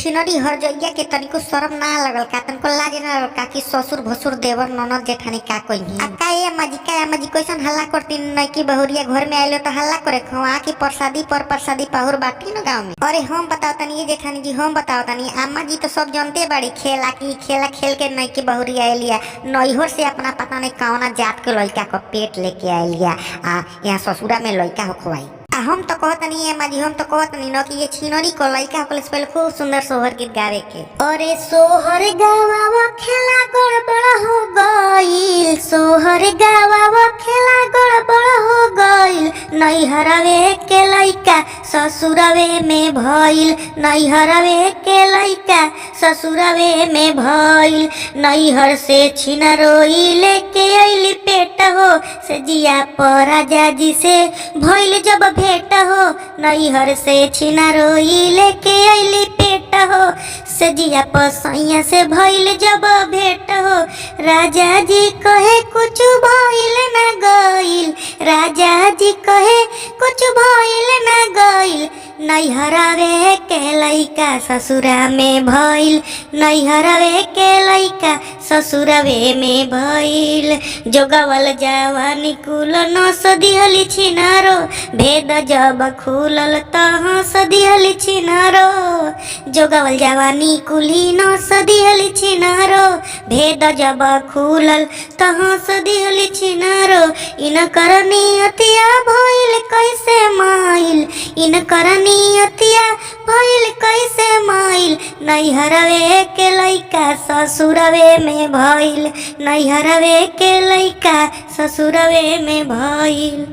छिनरी हर जइया के तनिको शरम ना लगल का, तनिको लाज ना लगल का कि ससुर भसुर देवर ननद जेठानी का कही। आ का अम्मा जी कैसन हल्ला करती नहीं कि बहुरिया घर में आइलो तो हल्ला करे खवा की प्रसादी पर प्रसादी पाहुर बाटी न गांव में। अरे हम बताओ तनी ये जेठानी जी, हम बताओ तनी अम्मा जी तो सब जानते बड़ी खेला की खेला खेल के नहीं कि बहुरिया आइलिया नैहर से अपना पता नहीं कौना जात के लड़का का पेट लेके आइलिया आ यहाँ ससुरा में लड़का हो खवाई। हम तो कहतनी अम्मा जी, हम तो कहतनी न कि ये छिनरी को लड़का होकले से पहले खूब सुंदर सोहर गीत गावे के। अरे सोहर गावा खेला गड़बड़ हो गईल, सोहर गावा खेला गड़बड़ हो गईल, नैहरवे के लड़का ससुरवे में भइल, नैहरवे के लड़का ससुरवे में भइल, नैहर से छिनरोई लेके अइली पेट हो से जिया पर राजा जी से भइल जब भेट हो, नैहर से छिनरोई लेके अइली पेट हो से जिया पर सैया से भइल जब भेट हो, राजा जी कहे कुछ भइल ना गइल, राजा जी कहे कुछ भइल ना गइल, नैहरवे के लइका ससुरा में भइल, नैहरवे के लइका ससुरवे में भइल, जोगवल जवानी कुल नस दिहली छिनारो, भेद जब खुलल त हंस दिहली छिनारो, जोगवल जवानी कुली नस दिहली छिनारो, भेद जब खुलल त हंस दिहली छिनारो, इनकर नियतिया भइल कैसे माइल, इनकर नियतिया भइल कैसे माइल, नैहरवे के लइका ससुरवे में भइल, नैहरवे के लइका ससुरवे में भइल।